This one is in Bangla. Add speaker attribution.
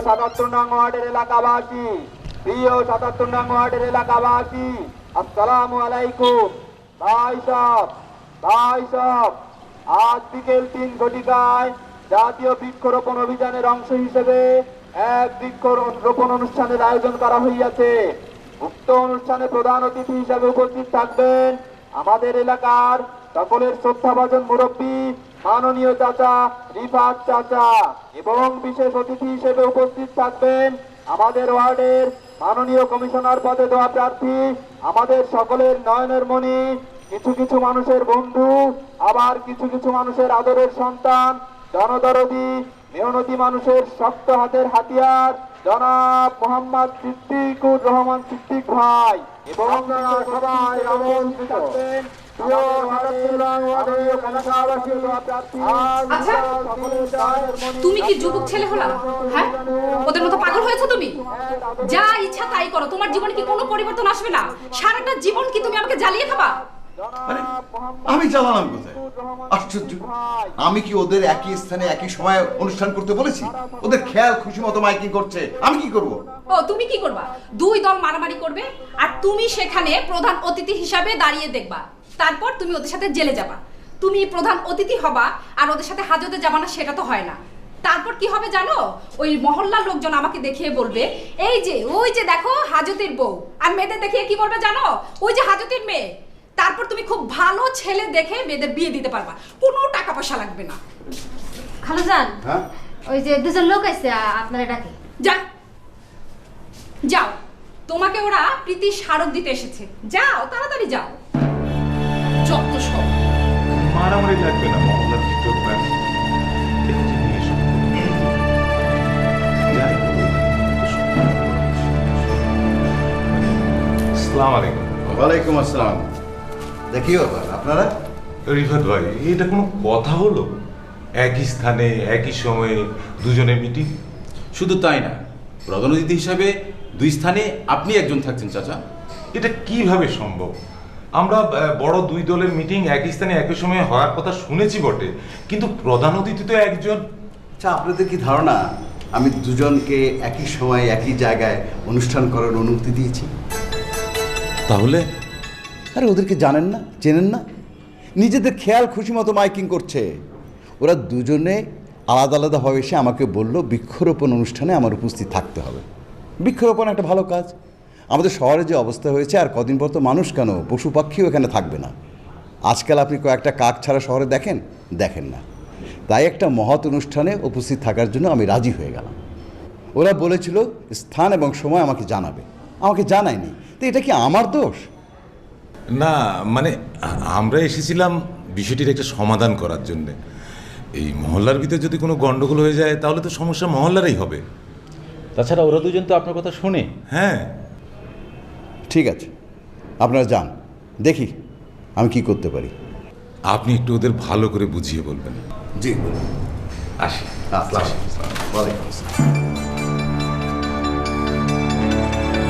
Speaker 1: 77 নং ওয়ার্ডের এলাকাবাসী, প্রিয় 77 নং ওয়ার্ডের এলাকাবাসী, আসসালামু আলাইকুম। ভাই সাহেব, আজ বিকেল 3 ঘটিকায় জাতীয় বৃক্ষরোপণ অভিযানের অংশ হিসেবে এক বৃক্ষরোপণ অনুষ্ঠানের আয়োজন করা হইয়াছে। উক্ত অনুষ্ঠানে প্রধান অতিথি হিসেবে উপস্থিত থাকবেন আমাদের এলাকার সকলের শ্রদ্ধাভাজন মুরব্বী মাননীয় চাচা রিফাত চাচা, এবং বিশেষ অতিথি হিসেবে উপস্থিত থাকবেন আমাদের ওয়ার্ডের মাননীয় কমিশনার পদে দেওয়া প্রার্থী, আমাদের সকলের নয়নের মণি, কিছু কিছু মানুষের বন্ধু, আবার কিছু কিছু মানুষের আদরের সন্তান, জনদরদি মেহনতি মানুষের শক্ত হাতের হাতিয়ার জনাব মোহাম্মদ সিদ্দিকুর রহমান সিদ্দিক ভাই, এবং সবাই আমন্ত্রিত থাকবেন
Speaker 2: তুমি কি যুবক ছেলে হলা? হ্যাঁ, ওদের মতো পাগল হয়েছো তুমি? যা ইচ্ছা তাই করো, তোমার জীবনে কি কোনো পরিবর্তন আসবে না? সারাটা জীবন কি তুমি আমাকে জ্বালিয়ে খাবা?
Speaker 3: আমি জ্বালালাম কোথায়? আশ্চর্য, আমি কি ওদের একই স্থানে একই সময় অনুষ্ঠান করতে বলেছি? ওদের খেয়াল খুশি মতো মাইকিং করছে, আমি কি করব?
Speaker 2: ও তুমি কি করবা? দুই দল মারামারি করবে আর তুমি সেখানে প্রধান অতিথি হিসাবে দাঁড়িয়ে দেখবা। তারপর তুমি ওদের সাথে জেলে যাবা। তুমি প্রধান অতিথি হবা আর ওদের সাথে হাজতে যাবা না, সেটা তো হয় না। তারপর কি হবে জানো? ওই মহল্লার লোকজন আমাকে দেখিয়ে বলবে, এই যে ওই যে দেখো হাজতের বউ, আর মেয়েদের দেখিয়ে কি বলবে জানো? ওই যে হাজতের মেয়ে। তারপর তুমি খুব ভালো ছেলে দেখে মেয়েদের বিয়ে দিতে পারবা, কোনো টাকা পয়সা লাগবে না।
Speaker 4: খালাজান,
Speaker 3: হ্যাঁ,
Speaker 4: ওই যে দুজন লোক আছে আপনারা ডাকে।
Speaker 2: যাও, তোমাকে ওরা প্রীতি স্মারক দিতে এসেছে। যাও, তাড়াতাড়ি যাও। যত সব
Speaker 5: মারামারি লাগবে না, মহল্লার ভিতর আসসালামু আলাইকুম।
Speaker 3: ওয়ালাইকুম আসসালাম। দেখিও আপনারা
Speaker 5: রিফাত ভাই, এটা কোনো কথা হলো? একই স্থানে একই সময়ে দুজনের মিটিং?
Speaker 6: শুধু তাই না, প্রধান অতিথি হিসাবে দুই স্থানে আপনি একজন থাকছেন চাচা।
Speaker 5: এটা কিভাবে সম্ভব? আমরা বড় দুই দলের মিটিং একই স্থানে একই সময়ে হওয়ার কথা শুনেছি বটে, কিন্তু প্রধান অতিথি তো একজন।
Speaker 3: আচ্ছা, আপনাদের কি ধারণা আমি দুজনকে একই সময় একই জায়গায় অনুষ্ঠান করার অনুমতি দিয়েছি?
Speaker 6: তাহলে
Speaker 3: আরে ওদেরকে জানেন না, চেনেন না? নিজেদের খেয়াল খুশি মতো মাইকিং করছে। ওরা দুজনে আলাদা আলাদাভাবে এসে আমাকে বলল বৃক্ষরোপণ অনুষ্ঠানে আমার উপস্থিত থাকতে হবে। বৃক্ষরোপণ একটা ভালো কাজ। আমাদের শহরে যে অবস্থা হয়েছে, আর কদিন পর তো মানুষ কেন পশু পাখিও এখানে থাকবে না। আজকাল আপনি কয়েকটা কাক ছাড়া শহরে দেখেন না। তাই একটা মহৎ অনুষ্ঠানে উপস্থিত থাকার জন্য আমি রাজি হয়ে গেলাম। ওরা বলেছিল স্থান এবং সময় আমাকে জানাবে, আমাকে জানায়নি। তো এটা কি আমার দোষ?
Speaker 5: না, মানে আমরা এসেছিলাম বিষয়টির একটা সমাধান করার জন্য। এই মহল্লার ভিতরে যদি কোনো গন্ডগোল হয়ে যায় তাহলে তো সমস্যা মহল্লারই হবে।
Speaker 6: তাছাড়া ওরা দুজন তো আপনার কথা শুনে।
Speaker 5: হ্যাঁ,
Speaker 3: ঠিক আছে, আপনারা যান, দেখি আমি কি করতে পারি।
Speaker 5: আপনি একটু ওদের ভালো করে বুঝিয়ে বলবেন।
Speaker 3: জি,
Speaker 5: আসি।
Speaker 3: ওয়ালাইকুম আসসালাম।